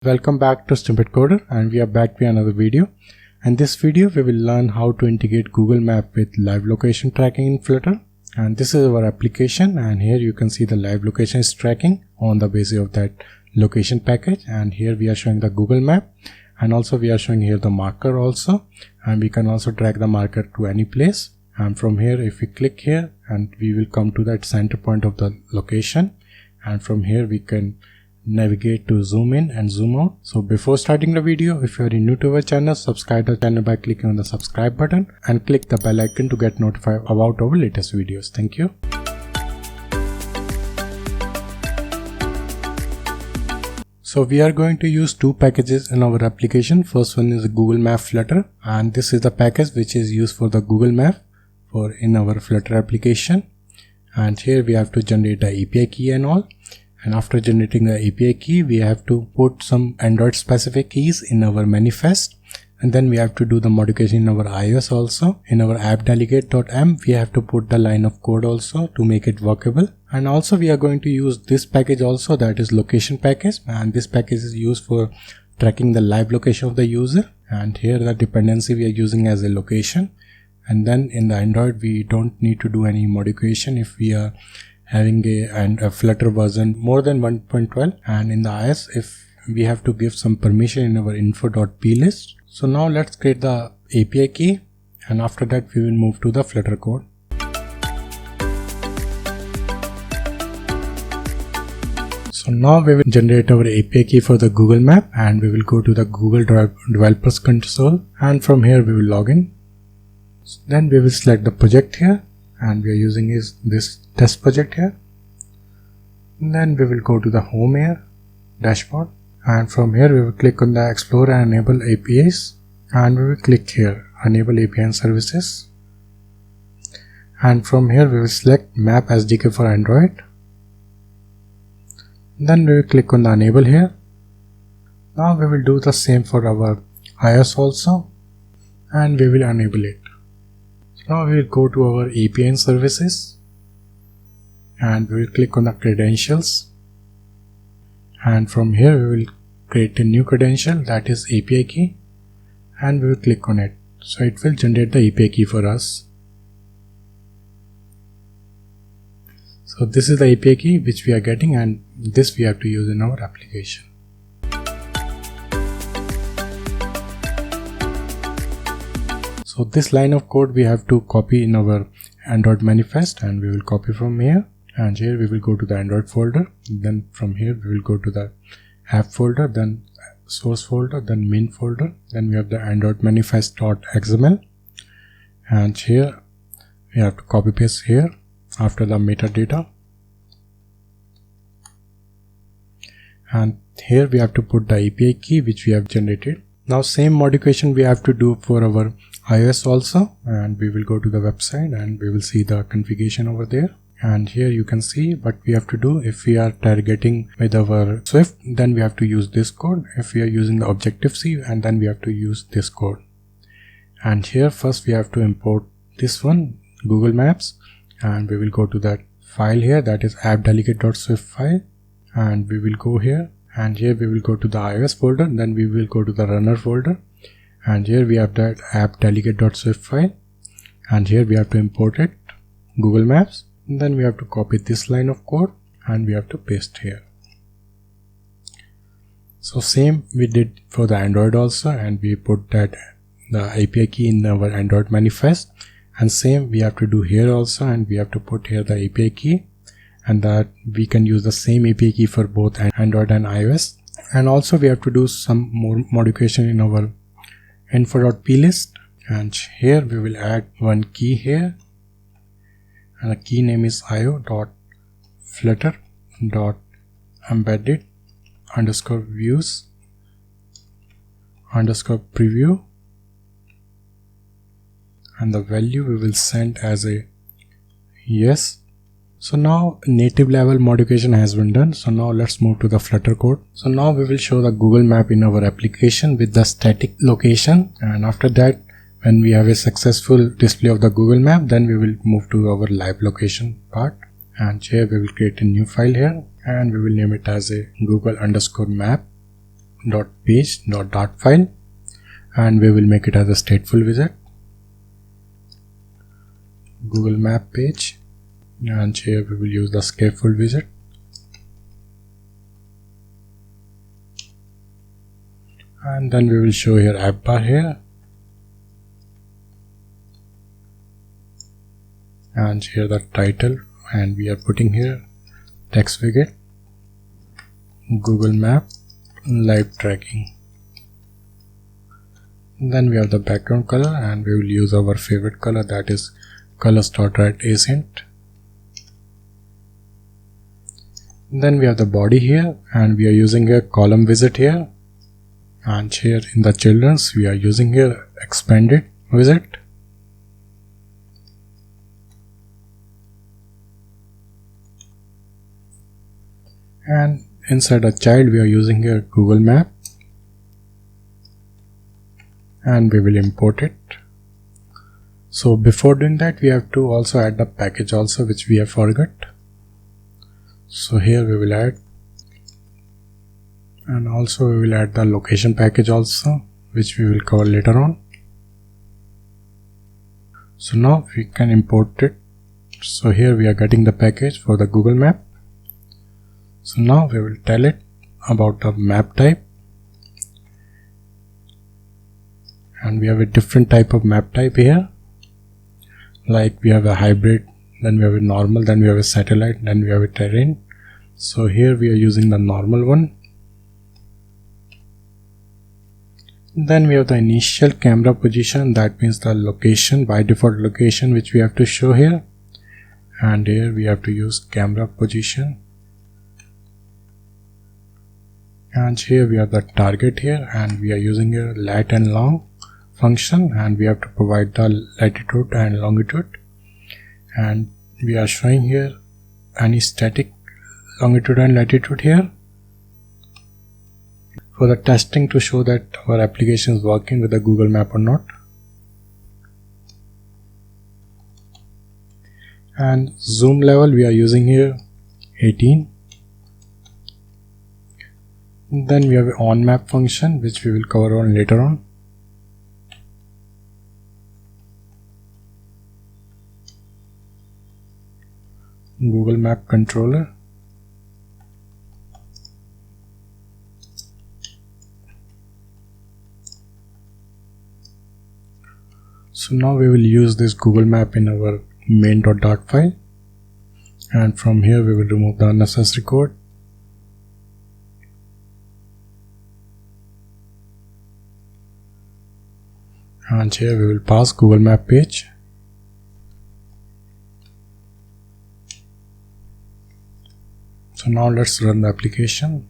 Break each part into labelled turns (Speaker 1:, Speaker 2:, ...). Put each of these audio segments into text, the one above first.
Speaker 1: Welcome back to Snippet Coder, and we are back with another video. In this video we will learn how to integrate Google Map with live location tracking in Flutter. And this is our application, and here you can see the live location is tracking on the basis of that location package. And here we are showing the Google Map, and also we are showing here the marker also, and we can also drag the marker to any place. And from here, if we click here, and we will come to that center point of the location, and from here we can navigate to zoom in and zoom out. So before starting the video, if you are new to our channel, subscribe to the channel by clicking on the subscribe button and click the bell icon to get notified about our latest videos. Thank you. So we are going to use two packages in our application. First one is Google Map Flutter, and this is the package which is used for the Google Map for in our Flutter application. And here we have to generate the API key and all. And after generating the API key, we have to put some Android specific keys in our manifest, and then we have to do the modification in our iOS also. In our app.delegate.m, we have to put the line of code also to make it workable. And also we are going to use this package also, that is location package, and this package is used for tracking the live location of the user. And here the dependency we are using as a location. And then in the Android we don't need to do any modification if we are having a Flutter version more than 1.12, and in the iOS if we have to give some permission in our info.plist. So now let's create the API key, and after that we will move to the Flutter code. So now we will generate our API key for the Google Map, and we will go to the Google Developers Console, and from here we will log in. Then we will select the project here, and we are using this test project here. And then we will go to the home here, dashboard, and from here we will click on the explore and enable APIs, and we will click here enable API and services, and from here we will select Map SDK for Android. Then we will click on the enable here. Now we will do the same for our iOS also, and we will enable it. Now we will go to our API and services, and we will click on the credentials, and from here we will create a new credential, that is API key, and we will click on it. So it will generate the API key for us. So this is the API key which we are getting, and this we have to use in our application. So this line of code we have to copy in our Android manifest, and we will copy from here, and here we will go to the Android folder. Then from here we will go to the app folder, then source folder, then main folder. Then we have the Android manifest.xml, and here we have to copy paste here after the metadata, and here we have to put the API key which we have generated. Now same modification we have to do for our iOS also, and we will go to the website and we will see the configuration over there. And here you can see what we have to do. If we are targeting with our Swift, then we have to use this code. If we are using the Objective-C, and then we have to use this code. And here first we have to import this one, Google Maps, and we will go to that file here, that is app.delegate.swift file, and we will go here, and here we will go to the iOS folder, then we will go to the runner folder, and here we have that app.delegate.swift file, and here we have to import it, Google Maps. And then we have to copy this line of code, and we have to paste here. So same we did for the Android also, and we put that the API key in our Android manifest, and same we have to do here also, and we have to put here the API key, and that we can use the same API key for both Android and iOS. And also we have to do some more modification in our info.plist, and here we will add one key here, and the key name is io.flutter.embedded_views_preview, and the value we will send as a yes. So now native level modification has been done. So now let's move to the Flutter code. So now we will show the Google Map in our application with the static location, and after that when we have a successful display of the Google Map, then we will move to our live location part, and here we will create a new file here, and we will name it as a Google_map dot file, and we will make it as a stateful widget. Google Map page, and here we will use the stateful widget. And then we will show here app bar here, and here the title, and we are putting here text widget, Google Map live tracking. Then we have the background color, and we will use our favorite color, that is colors.red-accent. Then we have the body here, and we are using a column widget here, and here in the children's we are using here expanded widget. And inside a child we are using here Google Map, and we will import it. So before doing that, we have to also add the package also, which we have forgot. So here we will add, and also we will add the location package also, which we will cover later on. So now we can import it. So here we are getting the package for the Google Map. So now we will tell it about the map type, and we have a different type of map type here, like we have a hybrid, then we have a normal, then we have a satellite, then we have a terrain. So here we are using the normal one. Then we have the initial camera position, that means the location, by default location, which we have to show here, and here we have to use camera position. And here we have the target here, and we are using a lat and long function, and we have to provide the latitude and longitude, and we are showing here any static longitude and latitude here for the testing to show that our application is working with the Google Map or not. And zoom level we are using here 18. Then we have an on map function, which we will cover on later on. Google Map controller. So now we will use this Google Map in our main.dart file, and from here we will remove the unnecessary code. And here we will pass Google Map page. So now let's run the application.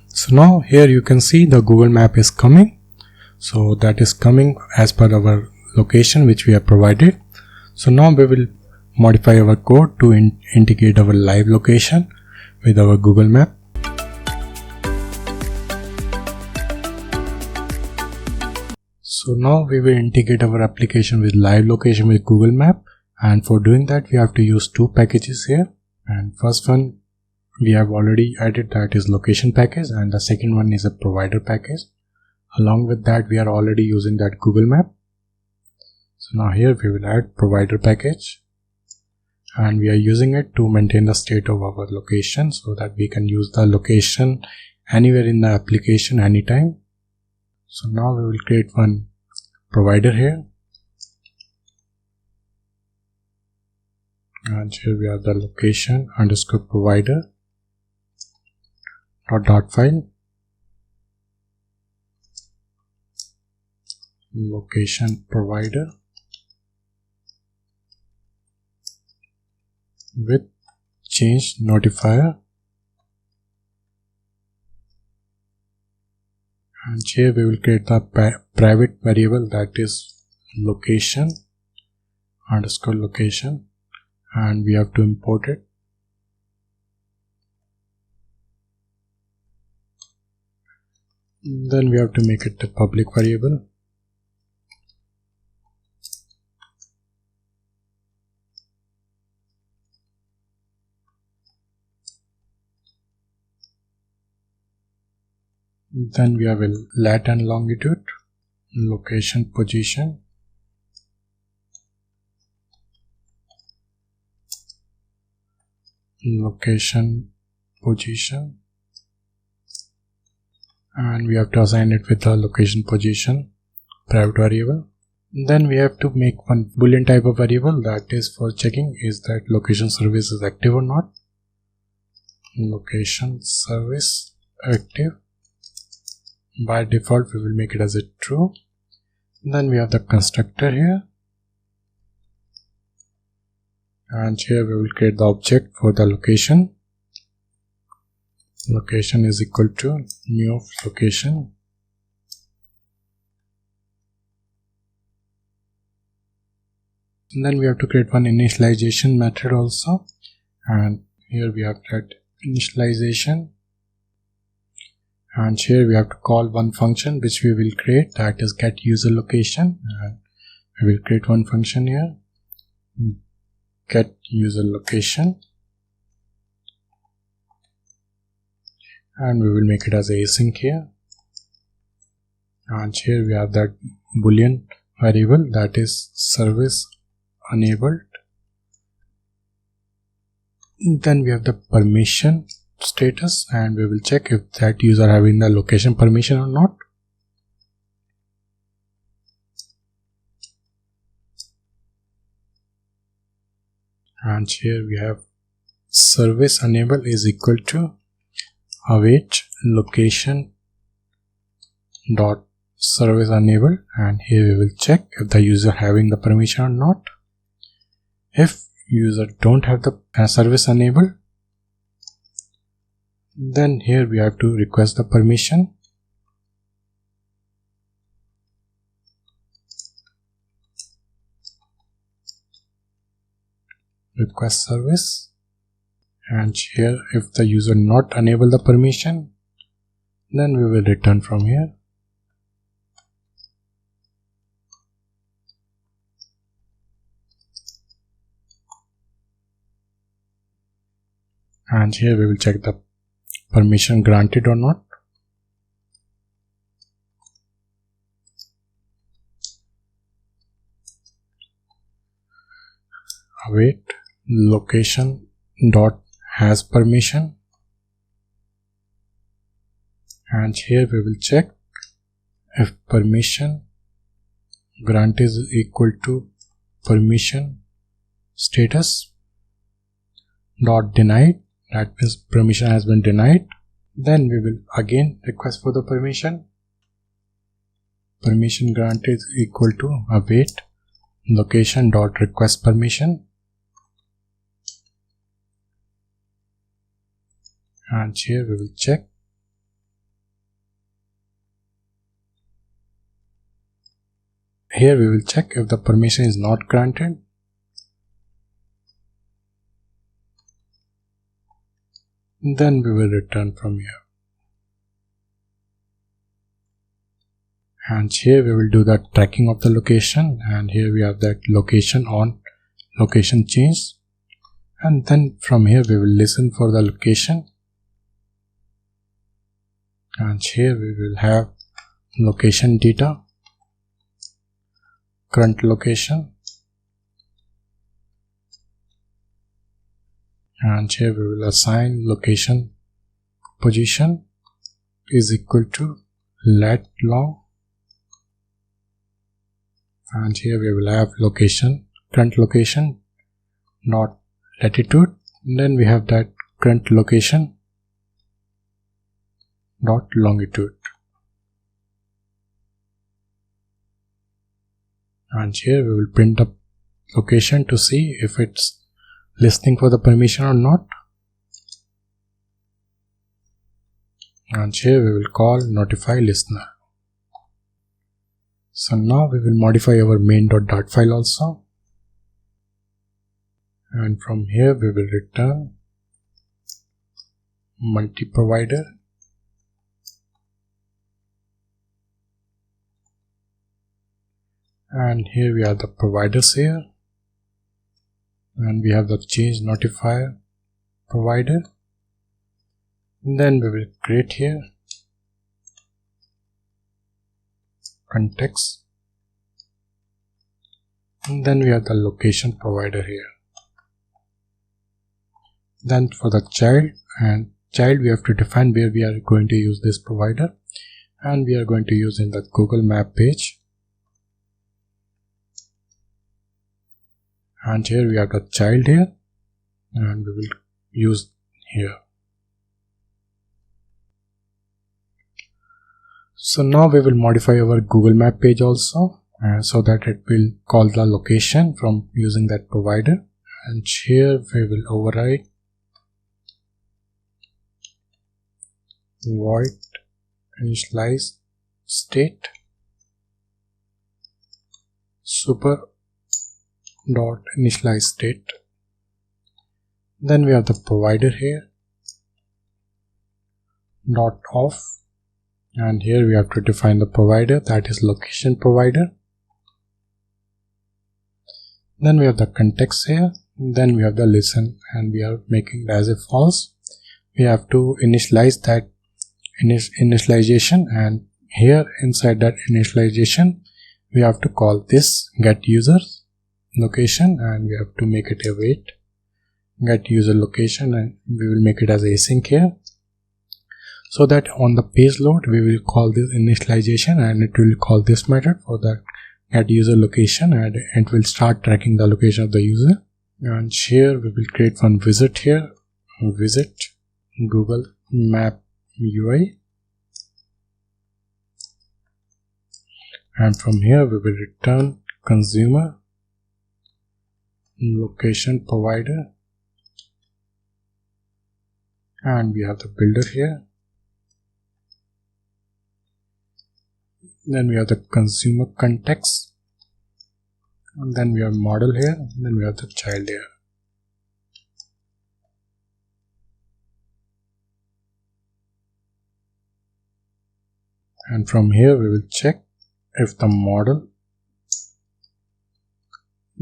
Speaker 1: So now here you can see the Google Map is coming. So that is coming as per our location which we have provided. So now we will modify our code to integrate our live location with our Google Map. So now we will integrate our application with live location with Google Map, and for doing that we have to use two packages here. And first one we have already added, that is location package, and the second one is a provider package. Along with that we are already using that Google Map. So now here we will add provider package, and we are using it to maintain the state of our location so that we can use the location anywhere in the application anytime. So now we will create one provider here, and here we have the location underscore provider dot file, location provider with change notifier, and here we will create the private variable, that is location underscore location, and we have to import it. Then we have to make it a public variable. Then we have a lat and longitude, location, position, location, position, and we have to assign it with the location, position private variable. Then we have to make one boolean type of variable that is for checking is that location service is active or not. Location service active. By default we will make it as a true. Then we have the constructor here, and here we will create the object for the location. Location is equal to new of location. And then we have to create one initialization method also, and here we have that initialization, and here we have to call one function which we will create, that is get user location, and we will create one function here, get user location, and we will make it as async here. And here we have that boolean variable that is service enabled. Then we have the permission status, and we will check if that user having the location permission or not. And here we have service enable is equal to await location dot service enable, and here we will check if the user having the permission or not. If user don't have the service enable, then here we have to request the permission. Request service, and here if the user not enable the permission, then we will return from here. And here we will check the permission granted or not. Await location dot has permission, and here we will check if permission grant is equal to permission status dot denied, that means permission has been denied. Then we will again request for the permission. Permission granted is equal to await location dot request permission, and here we will check. Here we will check if the permission is not granted. Then we will return from here. And here we will do the tracking of the location, and here we have that location on, location change, and then from here we will listen for the location, and here we will have location data, current location, and here we will assign location position is equal to lat long, and here we will have location, current location not latitude, and then we have that current location dot longitude, and here we will print the location to see if it's listening for the permission or not, and here we will call notify listener. So now we will modify our main.dart file also, and from here we will return multi-provider, and here we have the providers here, and we have the change notifier provider. And then we will create here context, and then we have the location provider here. Then for the child we have to define where we are going to use this provider, and we are going to use in the Google Map page. And here we have the child here, and we will use here. So now we will modify our Google Map page also, so that it will call the location from using that provider. And here we will override void initialize state super dot initialize state. Then we have the provider here dot off, and here we have to define the provider, that is location provider. Then we have the context here, then we have the listen, and we are making it as a false. We have to initialize that initialization, and here inside that initialization we have to call this get user location, and we have to make it a wait get user location, and we will make it as async here, so that on the page load we will call this initialization, and it will call this method for the get user location, and it will start tracking the location of the user. And here we will create one visit here, visit Google Map UI, and from here we will return consumer location provider, and we have the builder here. Then we have the consumer context, and then we have model here, and then we have the child here. And from here we will check if the model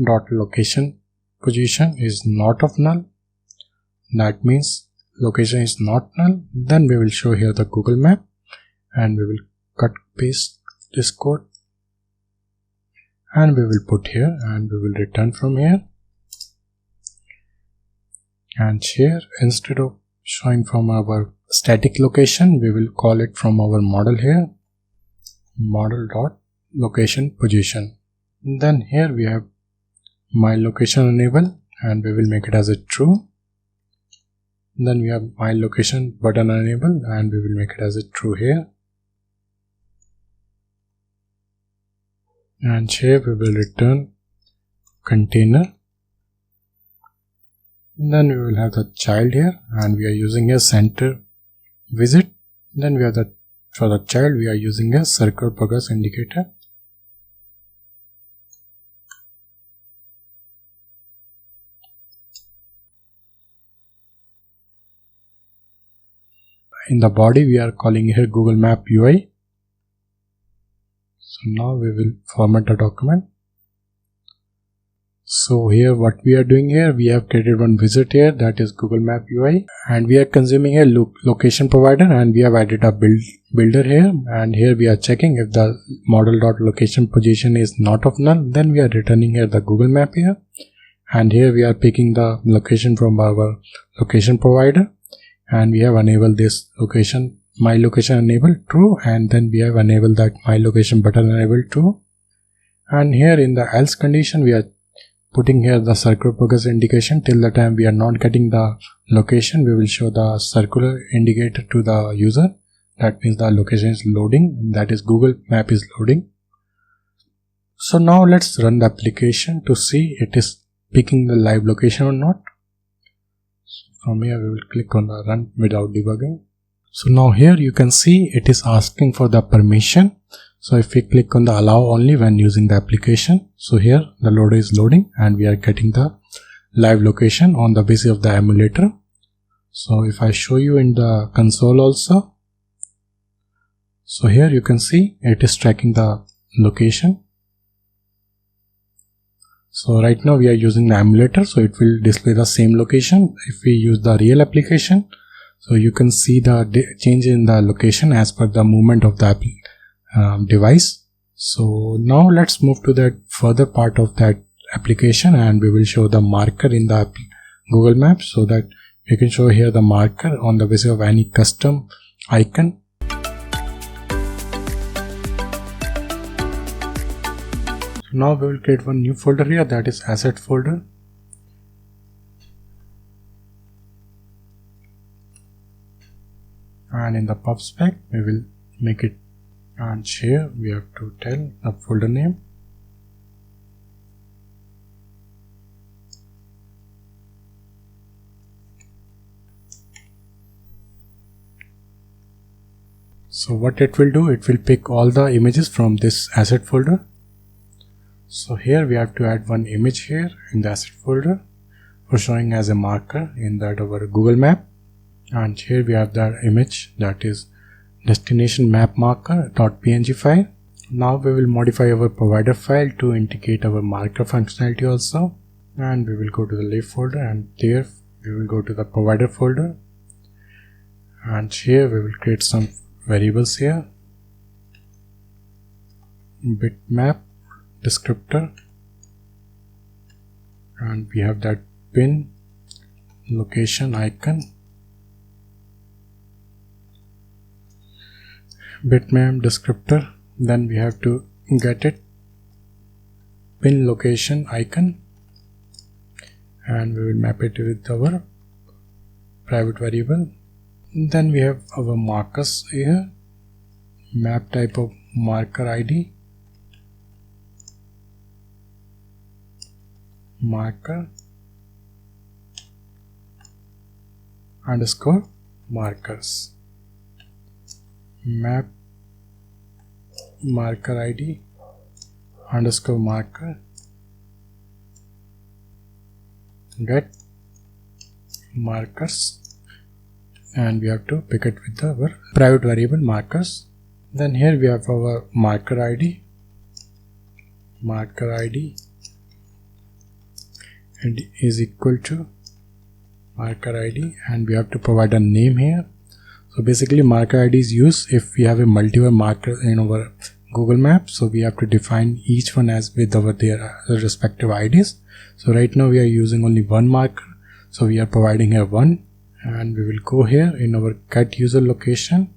Speaker 1: dot location position is not of null, that means location is not null. Then we will show here the Google Map, and we will cut paste this code, and we will put here, and we will return from here. And here instead of showing from our static location, we will call it from our model here, model dot location position. Then here we have my location enable, and we will make it as a true. Then we have my location button enable, and we will make it as a true here. And here we will return container. Then we will have the child here, and we are using a center visit. Then we have the for the child we are using a circle progress indicator. In the body we are calling here Google Map UI. So now we will format the document. So here what we are doing here, we have created one visit here, that is Google Map UI, and we are consuming a location provider, and we have added a builder here, and here we are checking if the model.location position is not of null. Then we are returning here the Google Map here, and here we are picking the location from our location provider, and we have enabled this location, my location enable true, and then we have enabled that my location button enable true. And here in the else condition we are putting here the circular progress indication. Till the time we are not getting the location, we will show the circular indicator to the user. That means the location is loading, that is Google Map is loading. So now let's run the application to see it is picking the live location or not. So from here we will click on the run without debugging. So now here you can see it is asking for the permission. So if we click on the allow only when using the application, so here the loader is loading and we are getting the live location on the basis of the emulator. So if I show you in the console also, so here you can see it is tracking the location. So right now we are using the emulator, so it will display the same location. If we use the real application, so you can see the change in the location as per the movement of the device. So now let's move to that further part of that application, and we will show the marker in the Google Maps, so that we can show here the marker on the basis of any custom icon. So now we will create one new folder here, that is asset folder. And in the pub spec we will make it, and here we have to tell the folder name. So what it will do, it will pick all the images from this asset folder. So here we have to add one image here in the asset folder for showing as a marker in that our Google Map. And here we have the image, that is destination map marker.png file. Now we will modify our provider file to indicate our marker functionality also. And we will go to the live folder, and there we will go to the provider folder. And here we will create some variables here. Bitmap descriptor, and we have that pin location icon. Bitmap descriptor, then we have to get it pin location icon, and we will map it with our private variable. Then we have our markers here, map type of marker ID, marker underscore markers, map marker ID underscore marker, get markers, and we have to pick it with our private variable markers. Then here we have our marker ID and is equal to marker ID, and we have to provide a name here. So basically marker ID is used if we have a multiple marker in our Google Maps, so we have to define each one as with their respective IDs. So right now we are using only one marker, so we are providing here one, and we will go here in our get user location,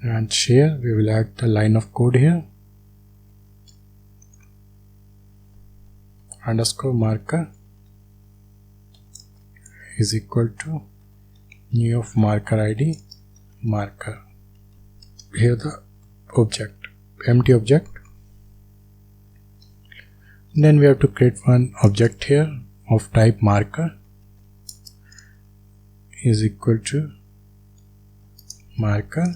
Speaker 1: and here we will add the line of code here, underscore marker is equal to new of marker ID marker. Here the object, empty object. Then we have to create one object here of type marker is equal to marker,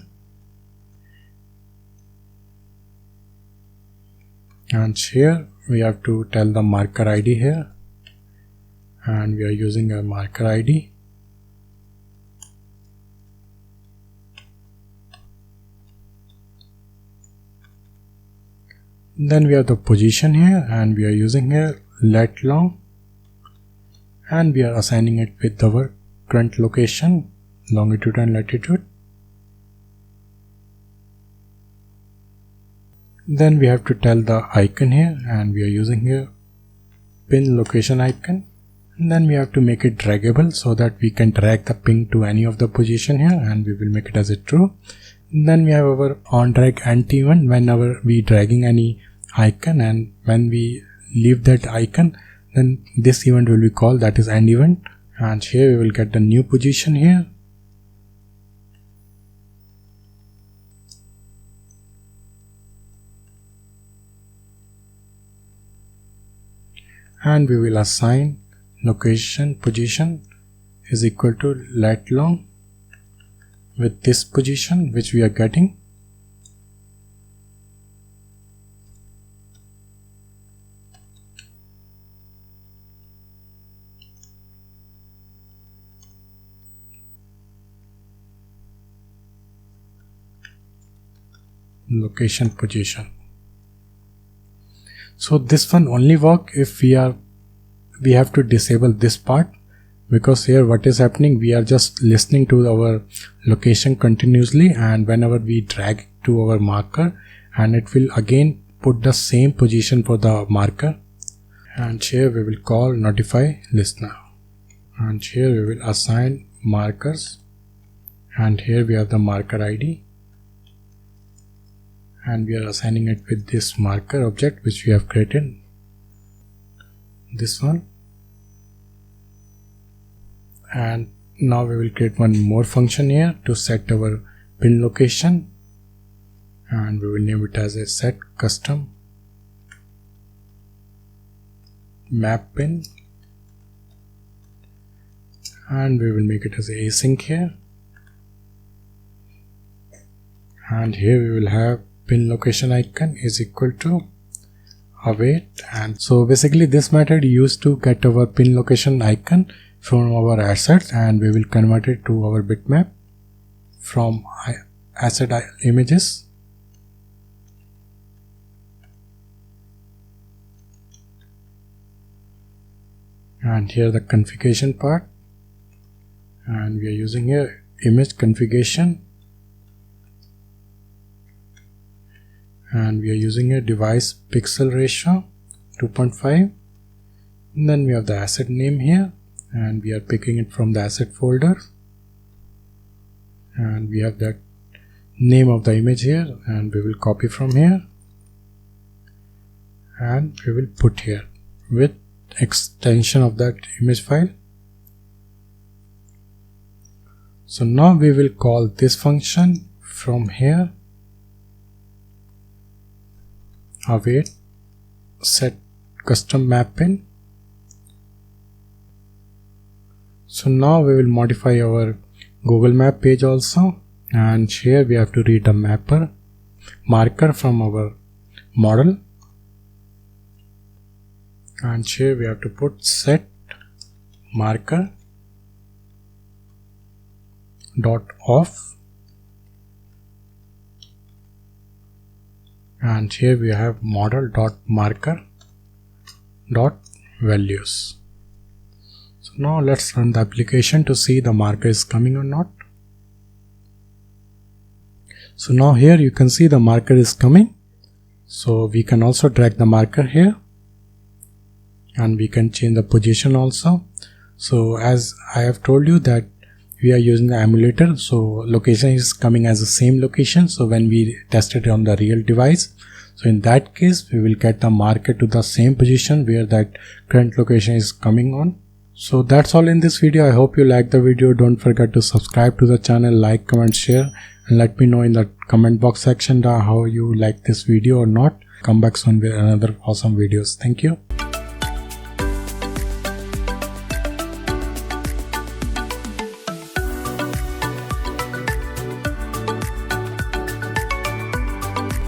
Speaker 1: and here we have to tell the marker ID here, and we are using a marker ID. Then we have the position here, and we are using here lat long, and we are assigning it with our current location, longitude and latitude. Then we have to tell the icon here, and we are using here pin location icon. And then we have to make it draggable so that we can drag the pin to any of the position here, and we will make it as a true. And then we have our on drag anti event whenever we dragging any icon, and when we leave that icon, then this event will be called, that is end event. And here we will get the new position here, and we will assign location position is equal to lat long with this position which we are getting. Location position. So this one only work if we have to disable this part, because here what is happening, we are just listening to our location continuously, and whenever we drag to our marker, and it will again put the same position for the marker. And here we will call notify listener, and here we will assign markers, and here we have the marker ID, and we are assigning it with this marker object which we have created, this one. And now we will create one more function here to set our pin location, and we will name it as a set custom map pin, and we will make it as async here. And here we will have pin location icon is equal to await. And so basically this method used to get our pin location icon from our assets, and we will convert it to our bitmap from asset images. And here the configuration part, and we are using here image configuration, and we are using a device pixel ratio 2.5. And then we have the asset name here, and we are picking it from the asset folder, and we have that name of the image here, and we will copy from here and we will put here with extension of that image file. So now we will call this function from here, await set custom map pin. So now we will modify our Google Map page also, and here we have to read the marker from our model, and here we have to put set marker dot off, and here we have model dot marker dot values. So now let's run the application to see the marker is coming or not. So now here you can see the marker is coming. So we can also drag the marker here, and we can change the position also. So as I have told you that we are using the emulator, so location is coming as the same location. So when we test it on the real device, so in that case we will get the marker to the same position where that current location is coming on. So that's all in this video. I hope you liked the video. Don't forget to subscribe to the channel, like, comment, share, and let me know in the comment box section how you like this video or not. Come back soon with another awesome videos. Thank you.